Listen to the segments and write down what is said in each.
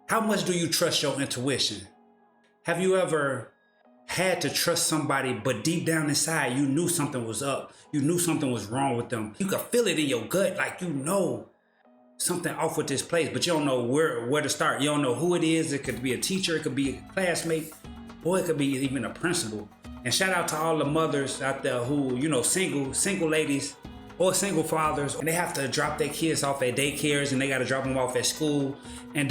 How much do you trust your intuition? Have you ever had to trust somebody, but deep down inside, you knew something was up. You knew something was wrong with them. You could feel it in your gut, like you know something off with this place, but you don't know where to start. You don't know who it is. It could be a teacher, it could be a classmate, or it could be even a principal. And shout out to all the mothers out there who, you know, single ladies or single fathers, and they have to drop their kids off at daycares and they got to drop them off at school. And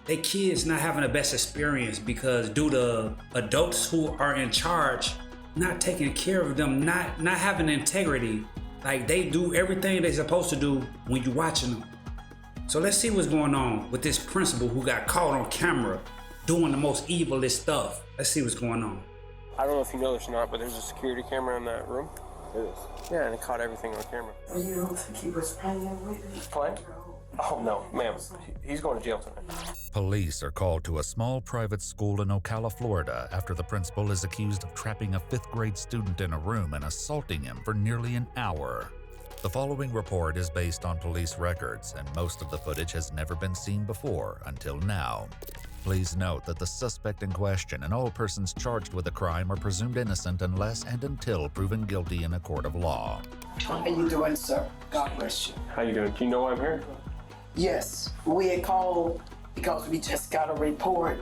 their kids not having the best experience because due to adults who are in charge not taking care of them, not having integrity. Like they do everything they're supposed to do when you're watching them. So let's see what's going on with this principal who got caught on camera doing the most evilest stuff. Let's see what's going on. I don't know if you know this or not, but there's a security camera in that room. It is? Yeah, and it caught everything on camera. You don't think he was playing with it? Playing? Oh, no, ma'am. He's going to jail tonight. Police are called to a small private school in Ocala, Florida, after the principal is accused of trapping a 5th grade student in a room and assaulting him for nearly an hour. The following report is based on police records, and most of the footage has never been seen before until now. Please note that the suspect in question and all persons charged with the crime are presumed innocent unless and until proven guilty in a court of law. How you doing, sir? God bless you. How you doing? Do you know why I'm here? Yes, we had called because we just got a report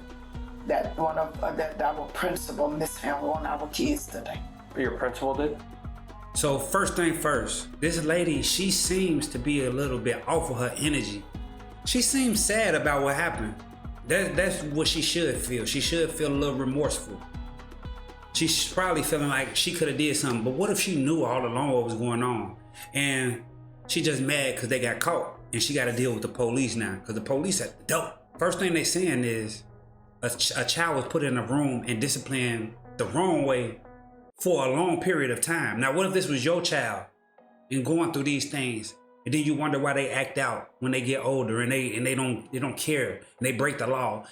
that that our principal mishandled one of our kids today. Your principal did? So first thing first, this lady, she seems to be a little bit off of her energy. She seems sad about what happened. That's what she should feel. She should feel a little remorseful. She's probably feeling like she could have did something, but what if she knew all along what was going on? And she just mad because they got caught and she got to deal with the police now because the police at the door. First thing they saying is a child was put in a room and disciplined the wrong way for a long period of time. Now, what if this was your child and going through these things, and then you wonder why they act out when they get older and they don't care and they break the law?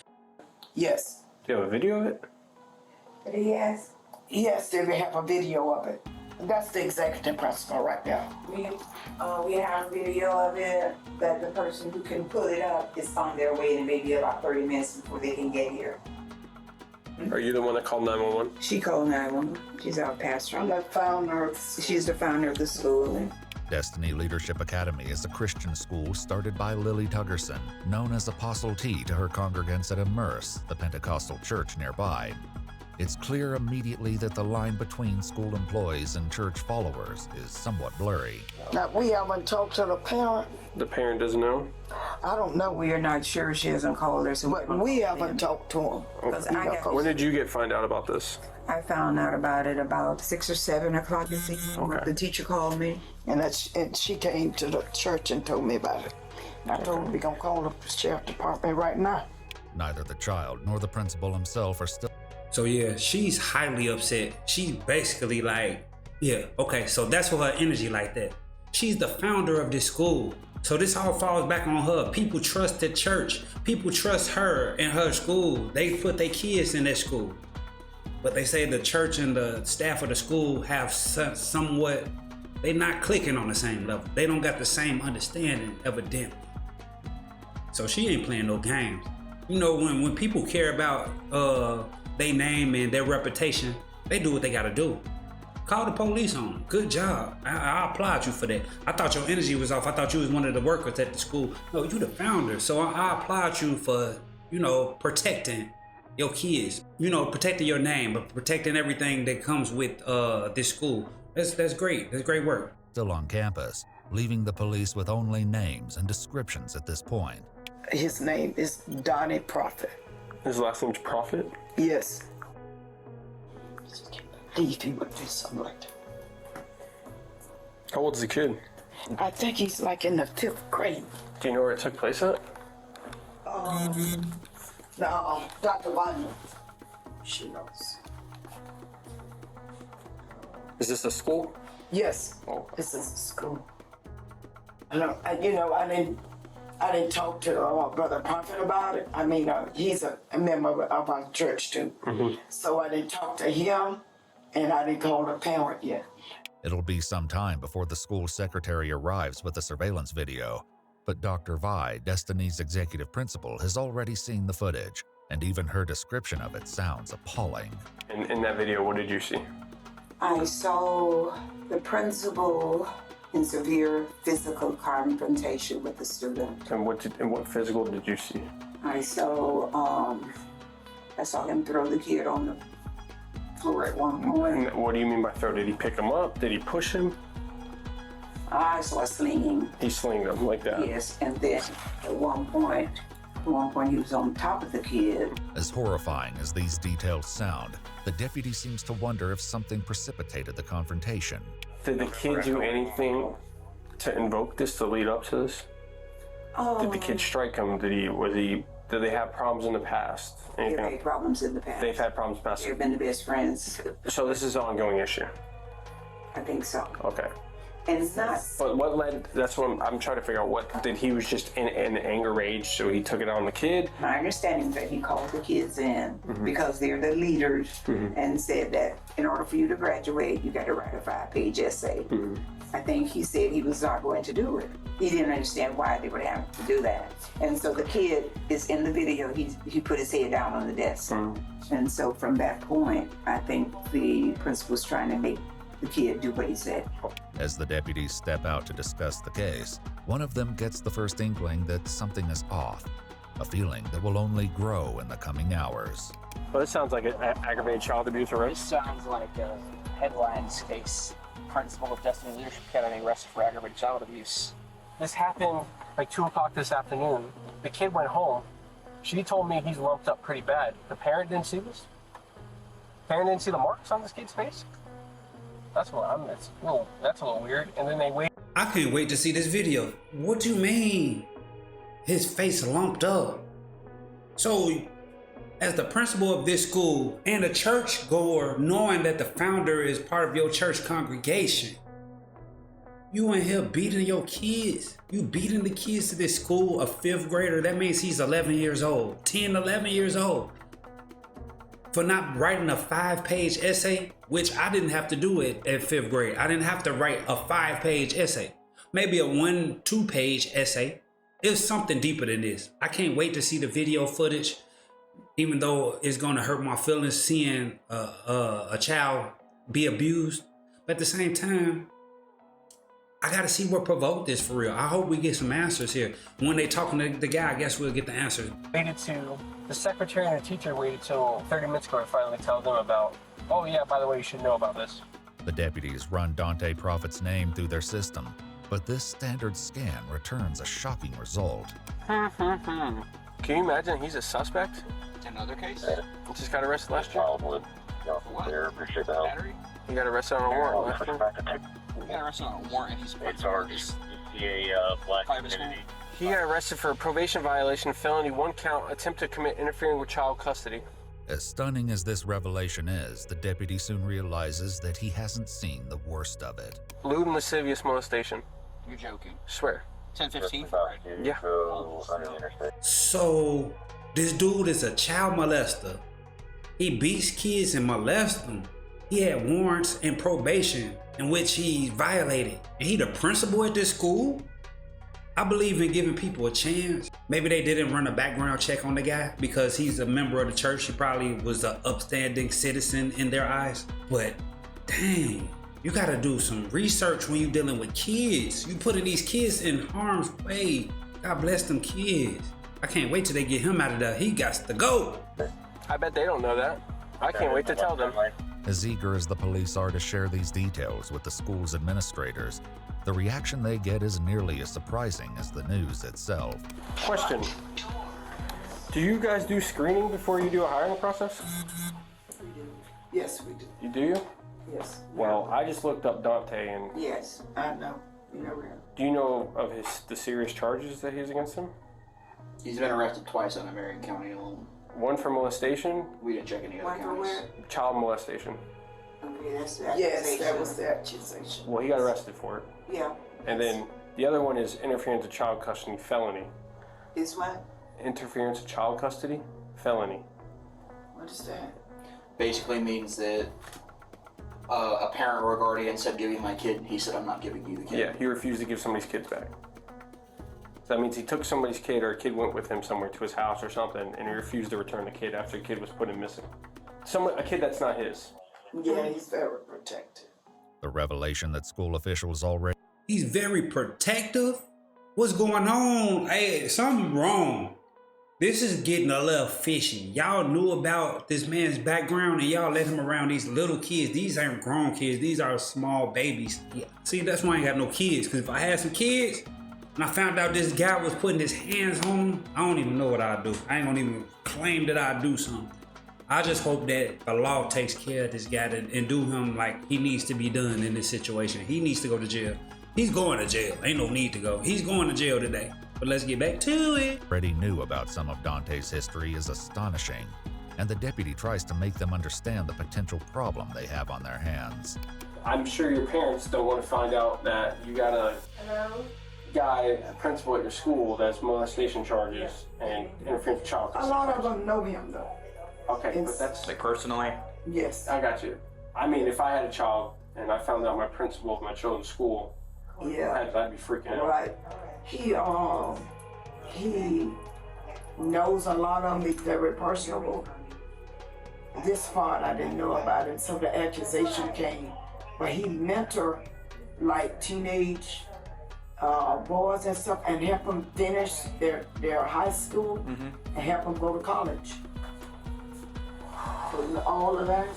Yes. Do you have a video of it? Yes. Yes, they have a video of it. That's the executive principal right there. We have a video of it that the person who can pull it up is on their way and maybe about 30 minutes before they can get here. Are you the one that called 911? She called 911. She's our pastor. I'm the founder. She's the founder of the school. Destiny Leadership Academy is a Christian school started by Lily Tuggerson, known as Apostle T to her congregants at Immerse, the Pentecostal church nearby. It's clear immediately that the line between school employees and church followers is somewhat blurry. Now, we haven't talked to the parent. The parent doesn't know? I don't know. We are not sure. She hasn't called us. But we haven't talked to him. When did you find out about this? I found out about it about 6 or 7 o'clock this evening. Okay. The teacher called me. And she came to the church and told me about it. I told her we're going to call the sheriff department right now. Neither the child nor the principal himself are still. So yeah, she's highly upset. She's basically like, yeah, okay, so that's for her energy like that. She's the founder of this school. So this all falls back on her. People trust the church. People trust her and her school. They put their kids in that school. But they say the church and the staff of the school have somewhat, they're not clicking on the same level. They don't got the same understanding, evidently. So she ain't playing no games. You know, when people care about their name and their reputation, they do what they gotta do. Call the police on them. Good job. I applaud you for that. I thought your energy was off. I thought you was one of the workers at the school. No, you the founder. So I applaud you for, you know, protecting your kids. You know, protecting your name, but protecting everything that comes with this school. That's great. That's great work. Still on campus, leaving the police with only names and descriptions at this point. His name is Donnie Prophet. His last name's Prophet? Yes. I believe he would do something like that. How old's the kid? I think he's like in the 5th grade. Do you know where it took place at? No, Dr. Vanya. She knows. Is this a school? Yes. Oh. This is a school. I didn't talk to Brother Prophet about it. I mean, he's a member of our church too. Mm-hmm. So I didn't talk to him, and I didn't call the parent yet. It'll be some time before the school secretary arrives with the surveillance video. But Dr. Vi, Destiny's executive principal, has already seen the footage, and even her description of it sounds appalling. In that video, what did you see? I saw the principal in severe physical confrontation with the student. And what physical did you see? I saw him throw the kid on the floor at one point. And what do you mean by throw? Did he pick him up? Did he push him? I saw slinging. He slinged him like that. Yes, and then at one point he was on top of the kid. As horrifying as these details sound, the deputy seems to wonder if something precipitated the confrontation. Did the kid do anything to invoke this, to lead up to this? Did the kid strike him? Did they have problems in the past? They've had problems in the past. They've had problems in the past. They've been the best friends. So this is an ongoing issue? I think so. Okay. And it's not. But what led, that's what I'm trying to figure out, what, did he was just in anger rage, so he took it out on the kid? My understanding is that he called the kids in because they're the leaders and said that in order for you to graduate, you got to write a 5-page essay. I think he said he was not going to do it. He didn't understand why they would have to do that. And so the kid is in the video, he put his head down on the desk. And so from that point, I think the principal was trying to make the kid do what he said. As the deputies step out to discuss the case, one of them gets the first inkling that something is off, a feeling that will only grow in the coming hours. Well, this sounds like an aggravated child abuse This arrest. sounds like a headlines case. Principal of Destiny Leadership Academy arrested for aggravated child abuse. This happened like 2 o'clock this afternoon. The kid went home. She told me he's lumped up pretty bad. The parent didn't see this? The parent didn't see the marks on this kid's face? That's a little weird. And then they wait. I can't wait to see this video. What do you mean? His face lumped up. So, as the principal of this school and a church goer, knowing that the founder is part of your church congregation, you in here beating your kids. You beating the kids to this school, a 5th grader. That means he's 11 years old, 10, 11 years old. For not writing a 5-page essay, which I didn't have to do it at 5th grade. I didn't have to write a 5-page essay. Maybe a 1-2-page essay. It's something deeper than this. I can't wait to see the video footage, even though it's gonna hurt my feelings seeing a child be abused. But at the same time, I gotta see what provoked this for real. I hope we get some answers here. When they talking to the guy, I guess we'll get the answers. The secretary and the teacher waited till 30 minutes ago to finally tell them about, oh yeah, by the way, you should know about this. The deputies run Dante Prophet's name through their system, but this standard scan returns a shocking result. Can you imagine he's a suspect? Another case? He just got arrested last year. For what? Battery? He got arrested on a warrant last year. He got arrested on a warrant and he's supposed to charges. Private school. He got arrested for a probation violation, felony, 1 count, attempt to commit interfering with child custody. As stunning as this revelation is, the deputy soon realizes that he hasn't seen the worst of it. Lewd and lascivious molestation. You're joking. Swear. 10-15? Yeah. So, this dude is a child molester. He beats kids and molests them. He had warrants and probation in which he violated. And he the principal at this school? I believe in giving people a chance. Maybe they didn't run a background check on the guy because he's a member of the church. He probably was an upstanding citizen in their eyes. But dang, you gotta do some research when you're dealing with kids. You putting these kids in harm's way. God bless them kids. I can't wait till they get him out of there. He got to go. I bet they don't know that. I can't wait to tell them. As eager as the police are to share these details with the school's administrators, the reaction they get is nearly as surprising as the news itself. Question. Do you guys do screening before you do a hiring process? We do. Yes, we do. You do? Yes. Well, I just looked up Dante, and Yes, I know. You know him. do you know of the serious charges that he's against him? He's been arrested twice on Marion County alone. 1 for molestation, We didn't check any other One for counties. where? child molestation. Okay, that's the Yes, accusation. that was the accusation. Well, he got arrested for it. Yeah. And then the other one is interference with child custody, felony. Is what? Interference with child custody, felony. What is that? Basically means that a parent or a guardian said, "Give me my kid," and he said, "I'm not giving you the kid." Yeah, he refused to give somebody's kids back. So that means he took somebody's kid, or a kid went with him somewhere to his house or something, and he refused to return the kid after the kid was put in missing. A kid that's not his. Yeah, he's very protective. The revelation that school officials already He's very protective. What's going on? Hey, something wrong. This is getting a little fishy. Y'all knew about this man's background and y'all let him around these little kids. These aren't grown kids. These are small babies. Yeah. See, that's why I ain't got no kids. Because if I had some kids and I found out this guy was putting his hands on them, I don't even know what I'd do. I ain't gonna even claim that I'd do something. I just hope that the law takes care of this guy and do him like he needs to be done in this situation. He needs to go to jail. He's going to jail. Ain't no need to go. He's going to jail today. But let's get back to it. already knew about some of Dante's history is astonishing, and the deputy tries to make them understand the potential problem they have on their hands. I'm sure your parents don't want to find out that you got a guy, a principal at your school, that's molestation charges and interference with child A custody. lot of them know him though. Okay, but It's- that's Like personally? Yes. I got you. I mean, if I had a child and I found out my principal of my children's school, Yeah. I'd be freaking out. Right. He knows a lot of them. He's very personable. This part I didn't know about it, so the accusation came. But he mentor like teenage boys and stuff, and help them finish their high school and help them go to college. So all of that.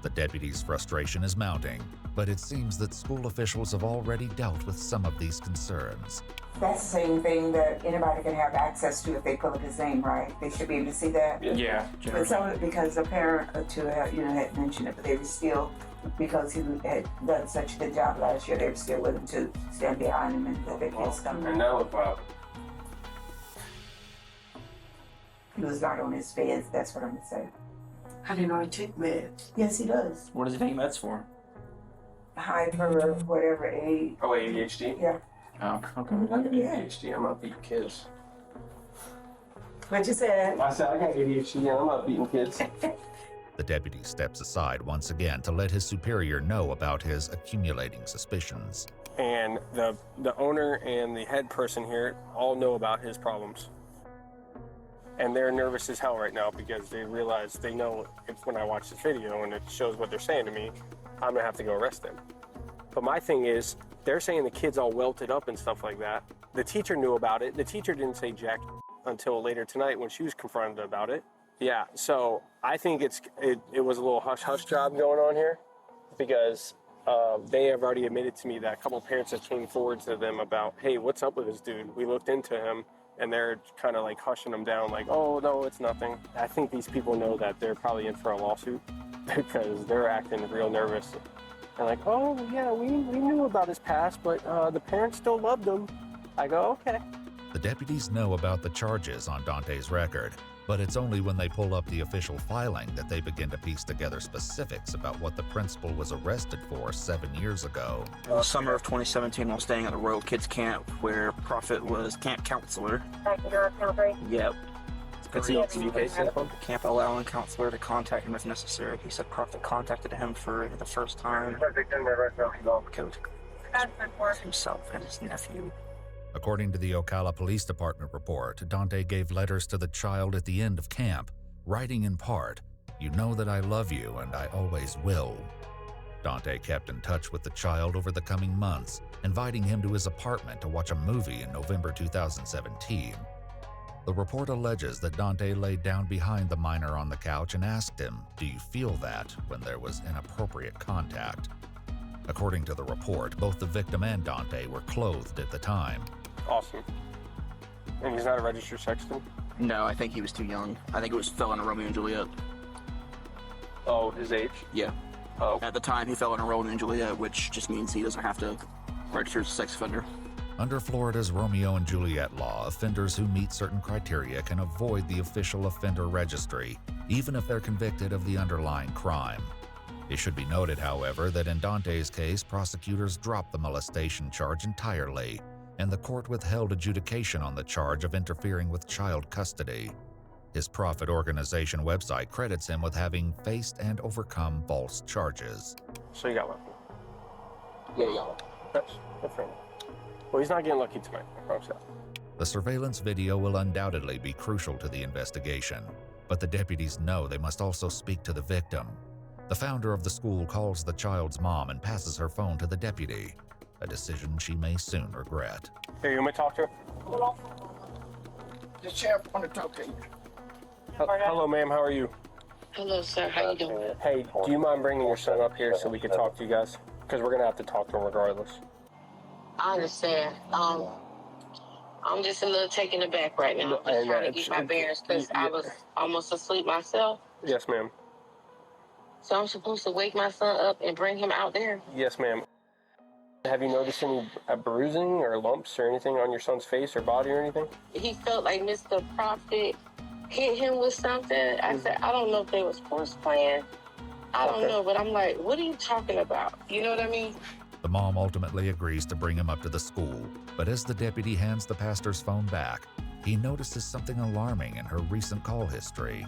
The deputy's frustration is mounting, but it seems that school officials have already dealt with some of these concerns. That's the same thing that anybody can have access to if they pull up his name, right? They should be able to see that. Yeah. But some of it, because a parent or two had mentioned it, but they were still, because he had done such a good job last year, they were still willing to stand behind him and let their kids come. And now about He was not on his feds, that's what I'm gonna say. I didn't know he took meds. Yes, he does. What does he take meds for? Hyper, whatever age. ADHD. Yeah. Oh, okay. I got ADHD. I'm not beating kids. What you said? I said I got ADHD and I'm not beating kids. The deputy steps aside once again to let his superior know about his accumulating suspicions. And the owner and the head person here all know about his problems. And they're nervous as hell right now because they realize they know if when I watch this video and it shows what they're saying to me, I'm gonna have to go arrest them. But my thing is, they're saying the kid's all welted up and stuff like that. The teacher knew about it. The teacher didn't say jack until later tonight when she was confronted about it. Yeah, so I think it was a little hush-hush job going on here because they have already admitted to me that a couple of parents have came forward to them about, hey, what's up with this dude? We looked into him. And they're kind of like hushing them down like, oh, no, it's nothing. I think these people know that they're probably in for a lawsuit because they're acting real nervous. And like, oh, yeah, we knew about his past, but the parents still loved him. I go, okay. The deputies know about the charges on Dante's record, but it's only when they pull up the official filing that they begin to piece together specifics about what the principal was arrested for 7 years ago. Summer of 2017, while staying at the Royal Kids Camp, where Prophet was camp counselor. Yep. Camp allowing counselor to contact him if necessary. He said Prophet contacted him for the first time. Himself and his nephew. According to the Ocala Police Department report, Dante gave letters to the child at the end of camp, writing in part, "You know that I love you and I always will." Dante kept in touch with the child over the coming months, inviting him to his apartment to watch a movie in November 2017. The report alleges that Dante laid down behind the minor on the couch and asked him, "Do you feel that?" when there was inappropriate contact. According to the report, both the victim and Dante were clothed at the time. Awesome. And he's not a registered sexton? No, I think he was too young. I think it was fell into Romeo and Juliet. Oh, his age? Yeah. Oh. At the time, he fell into Romeo and Juliet, which just means he doesn't have to register as a sex offender. Under Florida's Romeo and Juliet law, offenders who meet certain criteria can avoid the official offender registry, even if they're convicted of the underlying crime. It should be noted, however, that in Dante's case, prosecutors dropped the molestation charge entirely, and the court withheld adjudication on the charge of interfering with child custody. His profit organization website credits him with having faced and overcome false charges. So you got one? Yeah. That's different. Well, he's not getting lucky tonight, I promise you. The surveillance video will undoubtedly be crucial to the investigation, but the deputies know they must also speak to the victim. The founder of the school calls the child's mom and passes her phone to the deputy, a decision she may soon regret. Here, you want me to talk to her? The sheriff want to talk to you. Hello, ma'am. How are you? Hello, sir. How you doing? Hey, do you mind bringing your son up here so we can talk to you guys? Because we're going to have to talk to him regardless. I understand. I'm just a little taken aback right now. I'm just trying to get my bearings because I was almost asleep myself. Yes, ma'am. So I'm supposed to wake my son up and bring him out there? Yes, ma'am. Have you noticed any bruising or lumps or anything on your son's face or body or anything? He felt like Mr. Prophet hit him with something. I said, I don't know if they was horse playing. I don't know, but I'm like, what are you talking about? You know what I mean? The mom ultimately agrees to bring him up to the school, but as the deputy hands the pastor's phone back, he notices something alarming in her recent call history.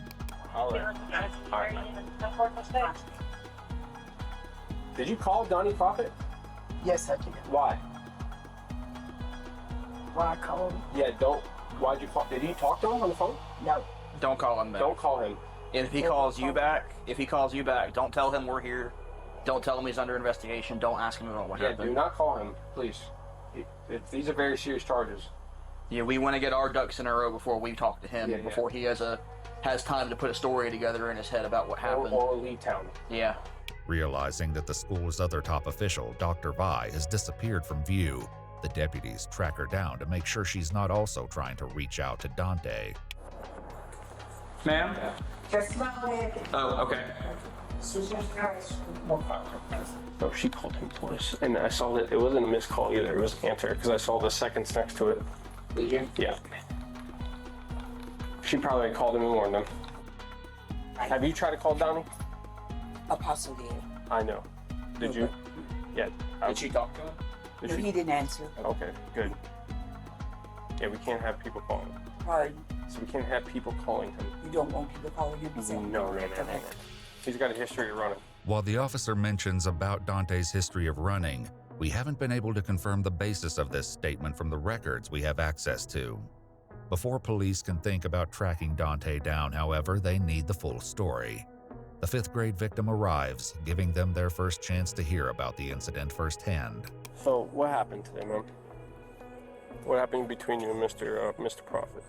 Did you call Donnie Prophet? Yes, I did. Why? Why I called him? Yeah, don't. Why'd you call? Did you talk to him on the phone? No. Don't call him back. Don't call him. And if he calls you back, don't tell him we're here. Don't tell him he's under investigation. Don't ask him about what Yeah, happened. do not call him, please. These are very serious charges. Yeah, we want to get our ducks in a row before we talk to him, before he has time to put a story together in his head about what happened. Or leave town. Yeah. Realizing that the school's other top official, Dr. Vi, has disappeared from view, the deputies track her down to make sure she's not also trying to reach out to Dante. Ma'am? Just my way. Oh, okay. So she called him twice, and I saw that it wasn't a missed call either. It was answer because I saw the seconds next to it. Did you? Yeah. She probably called him and warned him. Have you tried to call Donnie? Apostle did. I know. Did you? Yeah. Did she talk to him? Did No, she? he didn't answer. Okay, good. Yeah, we can't have people calling. Pardon. So we can't have people calling him. You don't want people calling him? No. He's got a history of running. While the officer mentions about Dante's history of running, we haven't been able to confirm the basis of this statement from the records we have access to. Before police can think about tracking Dante down, however, they need the full story. The 5th grade victim arrives, giving them their first chance to hear about the incident firsthand. So what happened today, man? What happened between you and Mr. Prophet?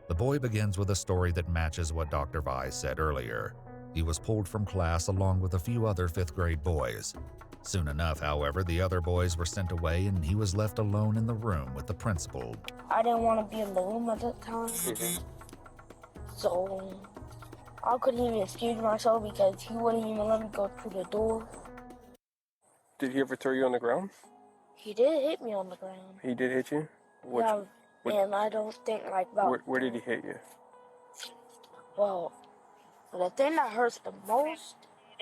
The boy begins with a story that matches what Dr. Vi said earlier. He was pulled from class along with a few other 5th grade boys. Soon enough, however, the other boys were sent away and he was left alone in the room with the principal. I didn't want to be alone at that time. So I couldn't even excuse myself because he wouldn't even let me go through the door. Did he ever throw you on the ground? He did hit me on the ground. He did hit you? And I don't think like about... Where did he hit you? Well, the thing that hurts the most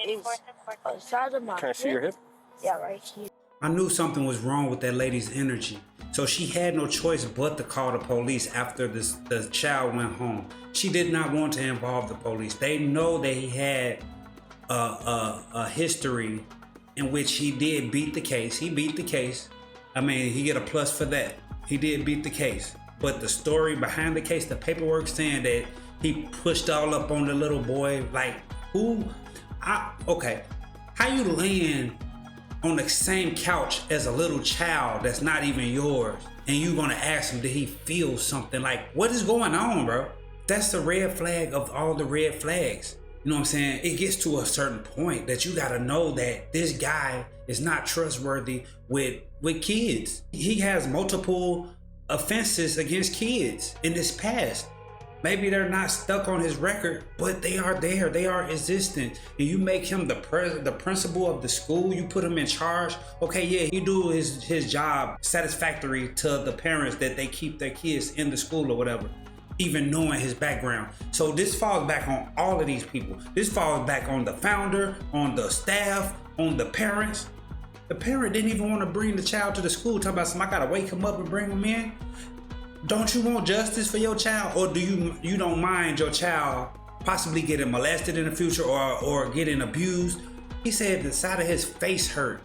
is the side of my Can I see your hip? Yeah, right here. I knew something was wrong with that lady's energy. So she had no choice but to call the police after the child went home. She did not want to involve the police. They know that he had a history in which he did beat the case. He beat the case. I mean, he get a plus for that. He did beat the case. But the story behind the case, the paperwork saying that he pushed all up on the little boy, like, who? Okay, how you laying on the same couch as a little child that's not even yours, and you gonna ask him, did he feel something? Like, what is going on, bro? That's the red flag of all the red flags. You know what I'm saying? It gets to a certain point that you gotta know that this guy is not trustworthy with kids. He has multiple offenses against kids in his past. Maybe they're not stuck on his record, but they are there. They are existent. And you make him the principal of the school. You put him in charge. Okay, yeah, he do his job satisfactory to the parents that they keep their kids in the school or whatever, even knowing his background. So this falls back on all of these people. This falls back on the founder, on the staff, on the parents. The parent didn't even want to bring the child to the school. Talking about something, I gotta wake him up and bring him in. Don't you want justice for your child, or do you don't mind your child possibly getting molested in the future or getting abused? He said the side of his face hurt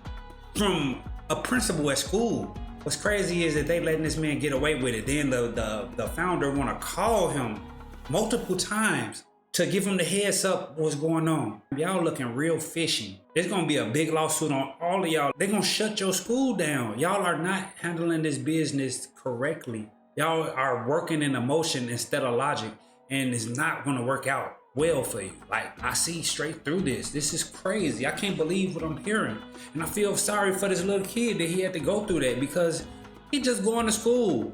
from a principal at school. What's crazy is that they letting this man get away with it. Then the founder want to call him multiple times to give him the heads up what's going on. Y'all looking real fishy. There's gonna be a big lawsuit on all of y'all. They're gonna shut your school down. Y'all are not handling this business correctly. Y'all are working in emotion instead of logic, and it's not gonna work out well for you. Like, I see straight through this. This is crazy. I can't believe what I'm hearing. And I feel sorry for this little kid that he had to go through that, because he just going to school.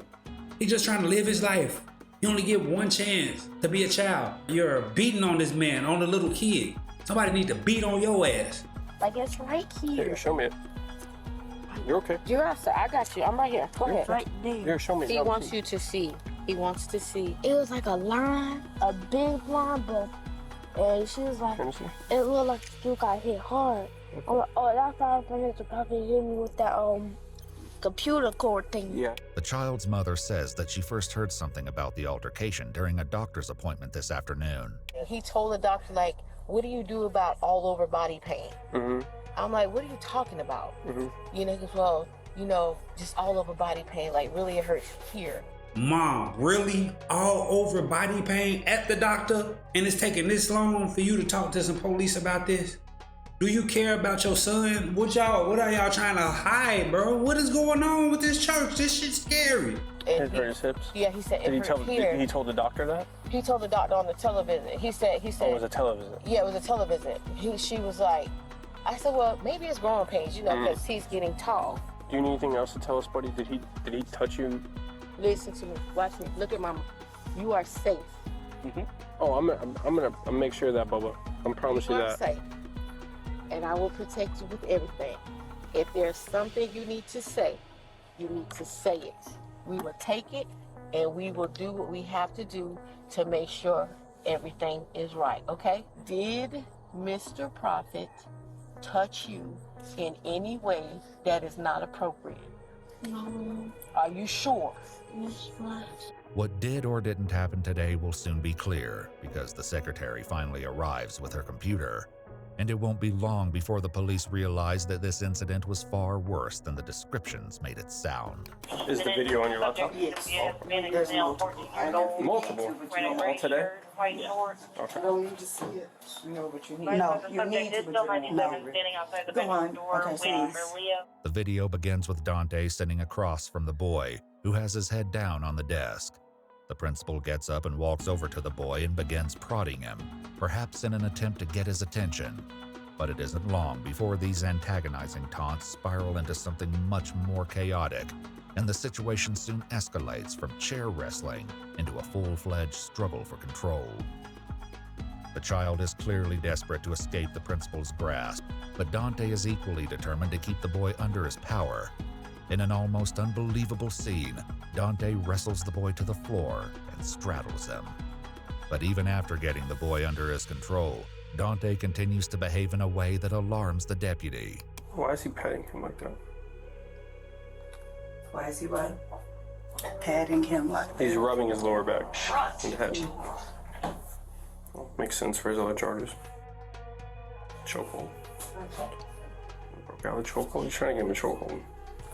He just trying to live his life. You only get one chance to be a child. You're beating on this man, on the little kid. Somebody need to beat on your ass. Like, it's right here. Here, show me it. You're okay. You're outside. I got you. I'm right here. Go ahead. Right there. Here, show me. He wants you to see. He wants to see. It was like a line, a big line, but and she was like, it looked like you got hit hard. I'm like, oh, that's how Mr. Prophet hit me with that computer cord thing. Yeah. The child's mother says that she first heard something about the altercation during a doctor's appointment this afternoon. He told the doctor, like, what do you do about all over body pain? Mm-hmm. I'm like, what are you talking about? Mm-hmm. You know, he goes, well, you know, just all over body pain, like really it hurts here. Mom, really? All over body pain at the doctor? And it's taking this long for you to talk to some police about this? Do you care about your son? What are y'all trying to hide, bro? What is going on with this church? This shit's scary. It hurt his hips? Yeah, he said Did it hurt here. Did he told the doctor that? He told the doctor on the television. He said. Oh, it was a television? Yeah, it was a television. She was like, I said, well, maybe it's growing pains, you know, because he's getting tall. Do you need anything else to tell us, buddy? Did he touch you? Listen to me. Watch me. Look at mama. You are safe. Mm-hmm. Oh, I'm gonna make sure of that, Bubba. I promise you You are that. safe. And I will protect you with everything. If there's something you need to say, you need to say it. We will take it and we will do what we have to do to make sure everything is right, okay? Did Mr. Prophet touch you in any way that is not appropriate? No. Are you sure? Yes, right. What did or didn't happen today will soon be clear, because the secretary finally arrives with her computer. And it won't be long before the police realize that this incident was far worse than the descriptions made it sound. Is the video on your laptop? Yes. There's multiple. I know. Multiple? All today? Okay. I don't need to see it. You know what you need. No, you need to, but you don't know. Go on. Okay, please. The video begins with Dante sitting across from the boy, who has his head down on the desk. The principal gets up and walks over to the boy and begins prodding him, perhaps in an attempt to get his attention. But it isn't long before these antagonizing taunts spiral into something much more chaotic, and the situation soon escalates from chair wrestling into a full-fledged struggle for control. The child is clearly desperate to escape the principal's grasp, but Dante is equally determined to keep the boy under his power. In an almost unbelievable scene, Dante wrestles the boy to the floor and straddles him. But even after getting the boy under his control, Dante continues to behave in a way that alarms the deputy. Why is he petting him like that? Why is he what? Patting him like that? He's rubbing his lower back and head. Well, makes sense for his other charges. Chokehold. Broke out the chokehold. He's trying to get him a chokehold.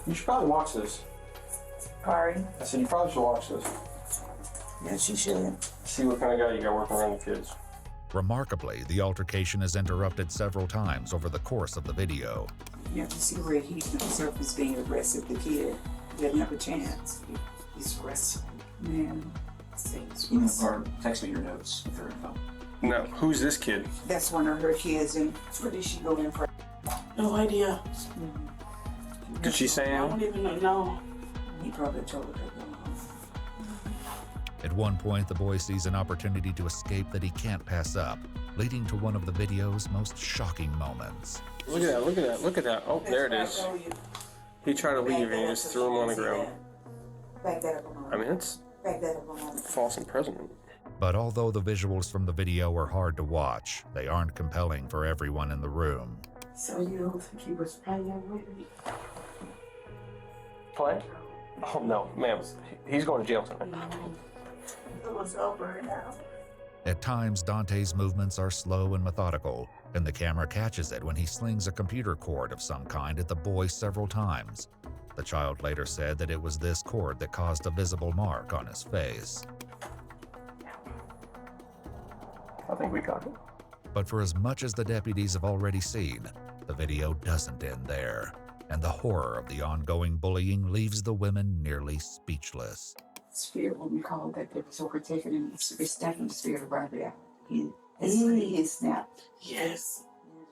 You should probably watch this. Pardon? I said you probably should watch this. Yes, you should. See what kind of guy you got working around the kids. Remarkably, the altercation is interrupted several times over the course of the video. You have to see where he himself is being aggressive. The kid didn't have a chance. He's aggressive. Man, Or text me your notes with her info. Now, who's this kid? that's one of her kids, and where did she go in for? No idea. Did she say I anything? don't even know. He probably told her. At one point, the boy sees an opportunity to escape that he can't pass up, leading to one of the video's most shocking moments. Look at that, look at that, look at that. Oh, there it is. He tried to leave and he just threw him on the ground. Back that up a moment. I mean, it's Back that up a moment. false imprisonment. But although the visuals from the video are hard to watch, they aren't compelling for everyone in the room. So you don't think he was playing with me? Play? Oh, no, ma'am. He's going to jail tonight. It was over now. At times, Dante's movements are slow and methodical, and the camera catches it when he slings a computer cord of some kind at the boy several times. The child later said that it was this cord that caused a visible mark on his face. I think we got it. But for as much as the deputies have already seen, the video doesn't end there, and the horror of the ongoing bullying leaves the women nearly speechless. Spirit, when we call that, they was overtaken and it's definitely spirit right there. He snapped. Yes.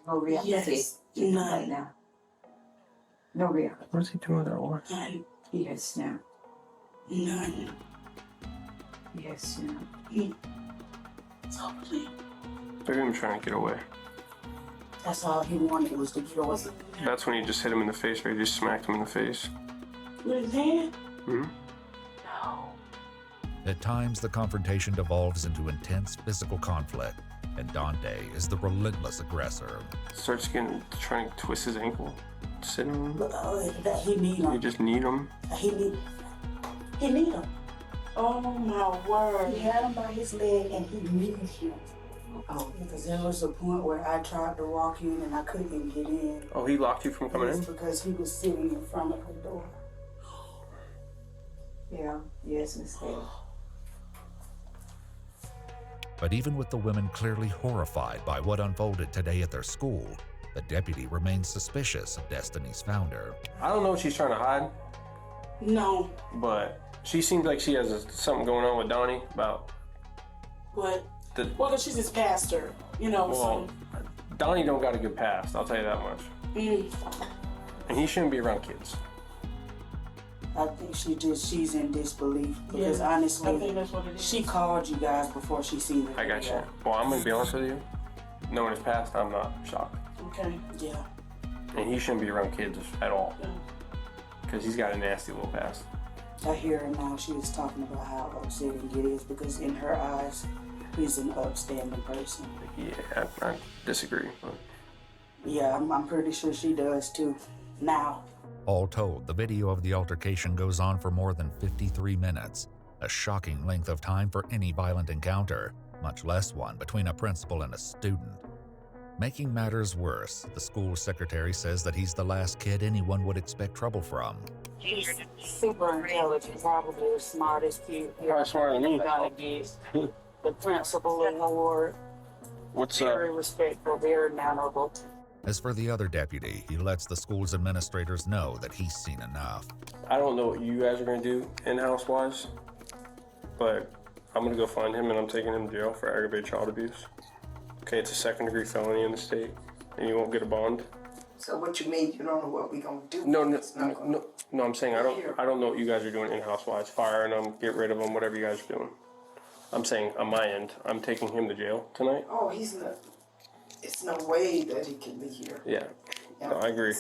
No reality. Yes. None. Right now. No reality. What's he doing that one? None. He has snapped. None. He has snapped. Totally. Maybe I'm trying to get away. That's all he wanted was to get away. That's when you just hit him in the face, or you just smacked him in the face. With his hand? Hmm? No. At times, the confrontation devolves into intense physical conflict, and Dante is the relentless aggressor. Starts trying to twist his ankle. Sitting on him. That he need him. You just need him. He need him. Oh my word. He had him by his leg and he needed him. Oh, because there was a point where I tried to walk in and I couldn't get in. Oh, he locked you from coming in? Because he was sitting in front of the door. Yeah, yes, instead. But even with the women clearly horrified by what unfolded today at their school, the deputy remains suspicious of Destiny's founder. I don't know what she's trying to hide. No. But she seems like she has something going on with Donnie about... What? Well, because she's his pastor, you know. Well, Donnie don't got a good past, I'll tell you that much. And he shouldn't be around kids. I think she's in disbelief because honestly, I think that's what it is. She called you guys before she seen the I got you. Well, I'm gonna be honest with you. Knowing his past, I'm not shocked. Okay. Yeah. And he shouldn't be around kids at all. Because he's got a nasty little past. I hear her now. She was talking about how upsetting it is because in her eyes, he's an upstanding person. Yeah, I disagree. But... Yeah, I'm pretty sure she does too. Now. All told, the video of the altercation goes on for more than 53 minutes, a shocking length of time for any violent encounter, much less one between a principal and a student. Making matters worse, the school secretary says that he's the last kid anyone would expect trouble from. He's super intelligent, probably the smartest kid here. Probably smarter than me. Gonna get the principal award. What's very respectful, very mannerable. As for the other deputy, he lets the school's administrators know that he's seen enough. I don't know what you guys are gonna do in-house wise, but I'm gonna go find him and I'm taking him to jail for aggravated child abuse. Okay, it's a 2nd-degree felony in the state, and you won't get a bond. So what you mean? You don't know what we gonna do? No. I'm saying I don't know what you guys are doing in-house wise. Firing them, get rid of them, whatever you guys are doing. I'm saying on my end, I'm taking him to jail tonight. Oh, he's not. It's no way that he can be here. Yeah, no, I agree.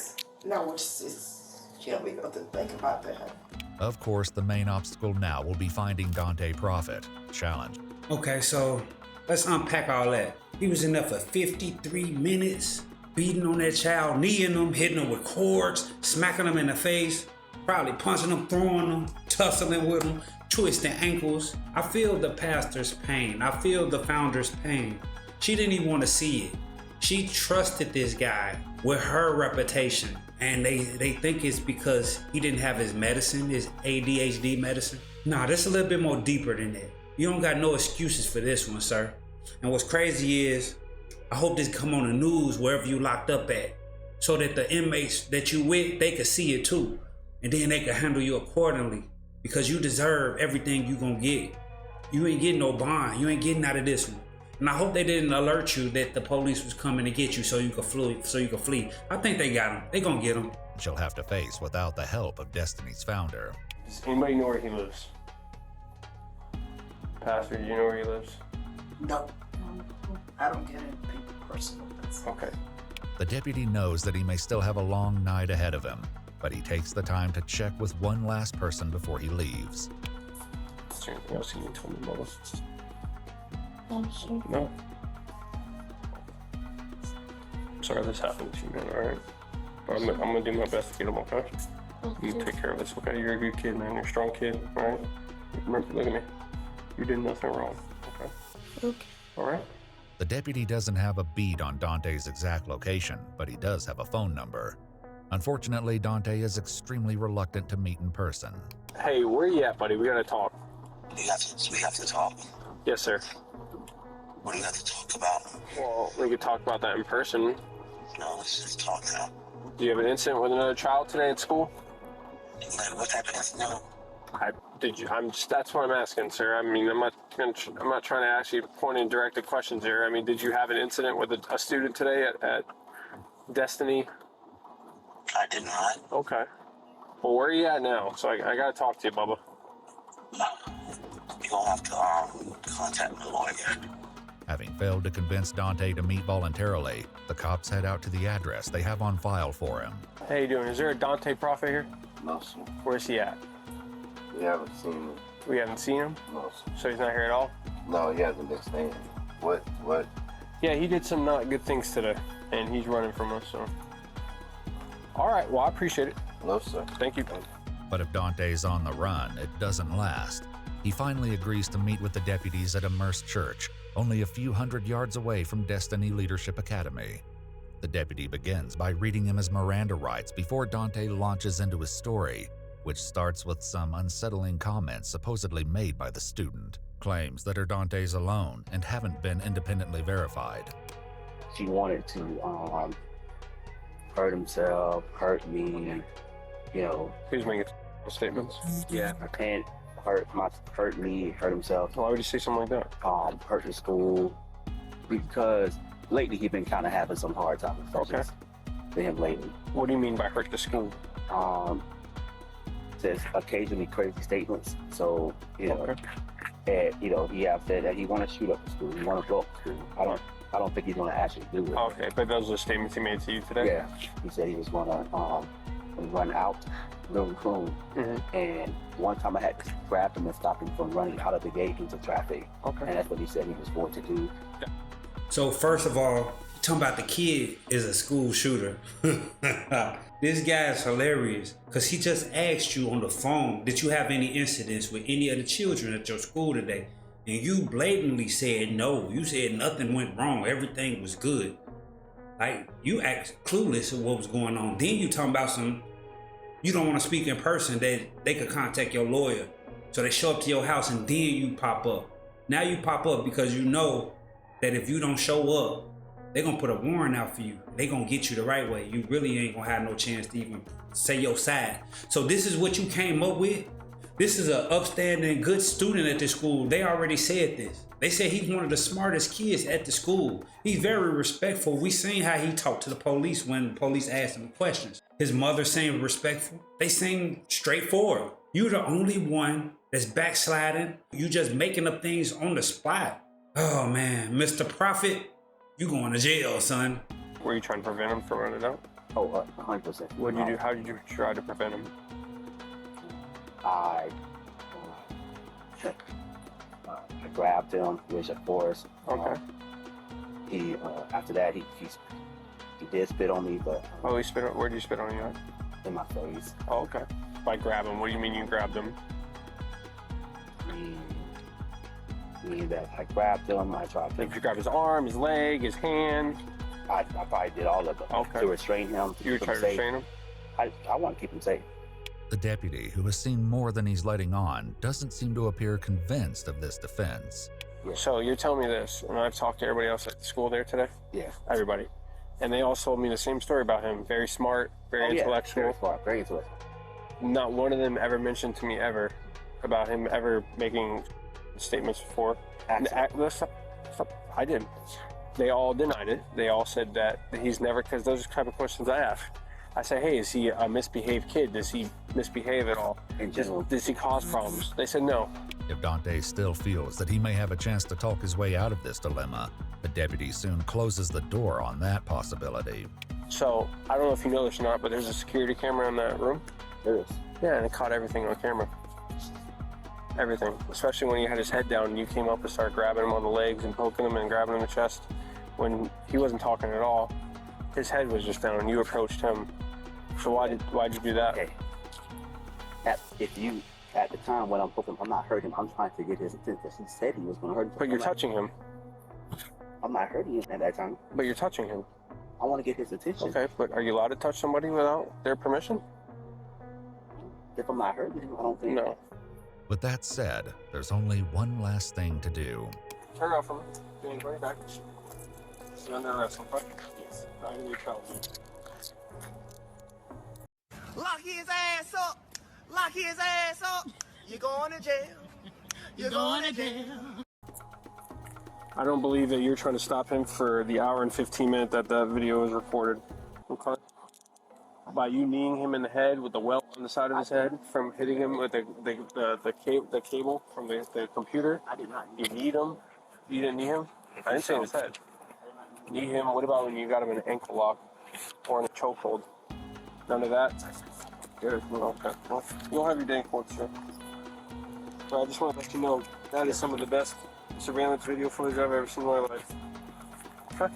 No, it's yeah, we got to think about that. Of course, the main obstacle now will be finding Dante Prophet. Challenge. Okay, so let's unpack all that. He was in there for 53 minutes, beating on that child, kneeing him, hitting him with cords, smacking him in the face, probably punching him, throwing him, tussling with him, twisting ankles. I feel the pastor's pain. I feel the founder's pain. She didn't even want to see it. She trusted this guy with her reputation, and they think it's because he didn't have his medicine, his ADHD medicine. Nah, this is a little bit more deeper than that. You don't got no excuses for this one, sir. And what's crazy is, I hope this come on the news wherever you locked up at, so that the inmates that you with, they could see it too, and then they could handle you accordingly, because you deserve everything you gonna get. You ain't getting no bond. You ain't getting out of this one. And I hope they didn't alert you that the police was coming to get you so you could flee. I think they got him. They gonna get him. She'll have to face without the help of Destiny's founder. Does anybody know where he lives? Pastor, do you know where he lives? No. I don't get into people personal. Okay. The deputy knows that he may still have a long night ahead of him, but he takes the time to check with one last person before he leaves. Is there anything else you need to tell me, Mama? Sure. No. Sorry this happened to you, man, alright? I'm gonna do my best to get him, okay? You take care of this, okay? You're a good kid, man. You're a strong kid, alright? Remember, look at me. You did nothing wrong, okay? Okay. Alright? The deputy doesn't have a beat on Dante's exact location, but he does have a phone number. Unfortunately, Dante is extremely reluctant to meet in person. Hey, where you at, buddy? We gotta talk. We have to talk. Yes, sir. What do you have to talk about? Well, we could talk about that in person. No, let's just talk now. Do you have an incident with another child today at school? Like, what type of incident? That's what I'm asking, sir. I mean, I'm not trying to ask you pointed directed questions here. I mean, did you have an incident with a student today at Destiny? I did not. Okay. Well, where are you at now? So I gotta talk to you, Bubba. You're gonna have to contact my lawyer. Having failed to convince Dante to meet voluntarily, the cops head out to the address they have on file for him. How you doing? Is there a Dante Prophet here? No, sir. Where's he at? We haven't seen him. We haven't seen him? No, sir. So he's not here at all? No, he hasn't been staying. What? Yeah, he did some not good things today, and he's running from us, so. All right, well, I appreciate it. No, sir. Thank you. But if Dante's on the run, it doesn't last. He finally agrees to meet with the deputies at Immerse Church, only a few hundred yards away from Destiny Leadership Academy. The deputy begins by reading him his Miranda rights before Dante launches into his story, which starts with some unsettling comments supposedly made by the student. Claims that are Dante's alone and haven't been independently verified. She wanted to hurt himself, hurt me, you know. Who's making statements? Yeah, her aunt hurt me, hurt himself. Why would you say something like that? Hurt his school. Because lately he's been kind of having some hard times. Okay. For him lately. What do you mean by hurt the school? Says occasionally crazy statements. So, you know, and, you know, he have said that he want to shoot up the school. He want to blow up the school. I don't think he's going to actually do it. Okay, but those are the statements he made to you today? Yeah. He said he was going to run out the room. And one time I had to grab him and stop him from running out of the gate into traffic. Okay. And that's what he said he was going to do. So first of all, talking about the kid is a school shooter. This guy is hilarious because he just asked you on the phone, did you have any incidents with any of the children at your school today? And you blatantly said no. You said nothing went wrong. Everything was good. Like, you act clueless of what was going on. Then you talking about you don't want to speak in person, that they could contact your lawyer. So they show up to your house and then you pop up. Now you pop up because you know that if you don't show up, they're gonna put a warrant out for you. They're gonna get you the right way. You really ain't gonna have no chance to even say your side. So this is what you came up with? This is an upstanding, good student at the school. They already said this. They said he's one of the smartest kids at the school. He's very respectful. We seen how he talked to the police when the police asked him questions. His mother seemed respectful. They seemed straightforward. You're the only one that's backsliding. You just making up things on the spot. Oh man, Mr. Prophet, you going to jail, son. Were you trying to prevent him from running out? Oh, 100%. What did you do? How did you try to prevent him? I grabbed him with a force. Okay. He after that he did spit on me, but he spit on. Where did you spit on you at? In my face. Oh, okay. By grabbing, what do you mean you grabbed him? Meaning that I grabbed him. I tried to. Did you grab his arm, his leg, his hand? I probably did all of it. Okay. To restrain him. You were trying to restrain him? I want to keep him safe. The deputy, who has seen more than he's letting on, doesn't seem to appear convinced of this defense. So you're telling me this, and I've talked to everybody else at the school there today? Yeah. Everybody. And they all told me the same story about him. Very smart, very intellectual. Very smart, very intellectual. Not one of them ever mentioned to me ever about him ever making statements before. I did. They all denied it. They all said that he's never, because those are the type of questions I ask. I say, hey, is he a misbehaved kid? Does he misbehave at all? Does he cause problems? They said no. If Dante still feels that he may have a chance to talk his way out of this dilemma, the deputy soon closes the door on that possibility. So, I don't know if you know this or not, but there's a security camera in that room. There is. Yeah, and it caught everything on camera. Everything. Especially when he had his head down and you came up and started grabbing him on the legs and poking him and grabbing him in the chest. When he wasn't talking at all, his head was just down and you approached him. So why'd you do that? Okay. At the time when I'm not hurting him, I'm trying to get his attention. He said he was going to hurt him. But you're touching him. I'm not hurting him at that time. But you're touching him. I want to get his attention. Okay, but are you allowed to touch somebody without their permission? If I'm not hurting him, I don't think. No. With that said, there's only one last thing to do. Turn around from me. Doing right back. You're under arrest, okay? Yes. Not in your trouble. Lock his ass up. Lock his ass up. You're going to jail. You're going to jail. I don't believe that you're trying to stop him for the hour and 15 minutes that the video is recorded. Okay? By you kneeing him in the head with the welt on the side of his head from hitting him with the cable from the computer. I did not. You kneed him. You didn't knee him? I didn't say in his head. Knee him. What about when you got him in an ankle lock or in a chokehold? None of that? Good. Okay. Well, you'll have your day in court, sir. But I just want to let you know that is some of the best surveillance video footage I've ever seen in my life. Okay?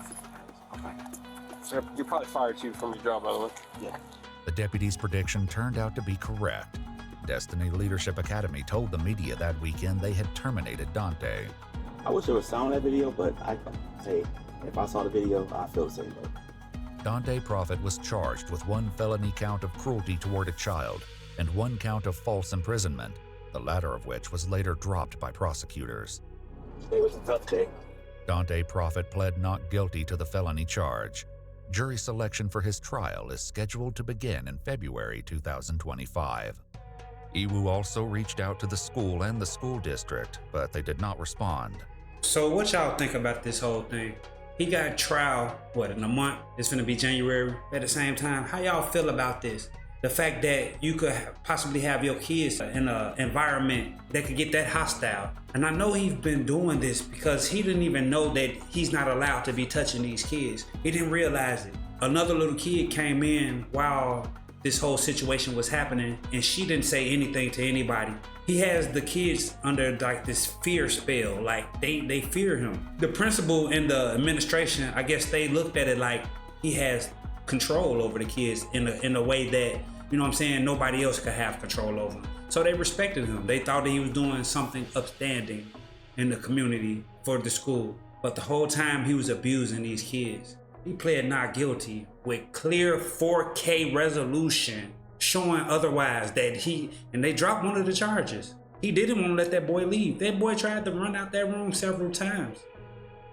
You're probably fired too from your job, by the way. Yeah. The deputy's prediction turned out to be correct. Destiny Leadership Academy told the media that weekend they had terminated Dante. I wish there was sound in that video, but if I saw the video, I feel the same way. Dante Prophet was charged with 1 felony count of cruelty toward a child and 1 count of false imprisonment, the latter of which was later dropped by prosecutors. It was a tough day. Dante Prophet pled not guilty to the felony charge. Jury selection for his trial is scheduled to begin in February 2025. Iwu also reached out to the school and the school district, but they did not respond. So what y'all think about this whole thing? He got trial, in a month? It's gonna be January at the same time. How y'all feel about this? The fact that you could possibly have your kids in an environment that could get that hostile. And I know he's been doing this because he didn't even know that he's not allowed to be touching these kids. He didn't realize it. Another little kid came in while this whole situation was happening and she didn't say anything to anybody. He has the kids under like this fear spell, like they fear him. The principal and the administration, I guess they looked at it like he has control over the kids in a way that, you know what I'm saying, nobody else could have control over him. So they respected him. They thought that he was doing something upstanding in the community for the school. But the whole time he was abusing these kids. He pled not guilty with clear 4K resolution showing otherwise that and they dropped one of the charges. He didn't want to let that boy leave. That boy tried to run out that room several times.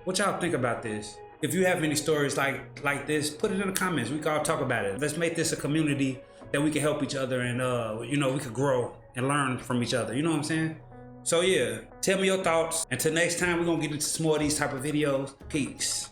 What y'all think about this? If you have any stories like this, put it in the comments. We can all talk about it. Let's make this a community that we can help each other and we could grow and learn from each other. You know what I'm saying? So yeah, tell me your thoughts. Until next time, we're gonna get into some more of these type of videos. Peace.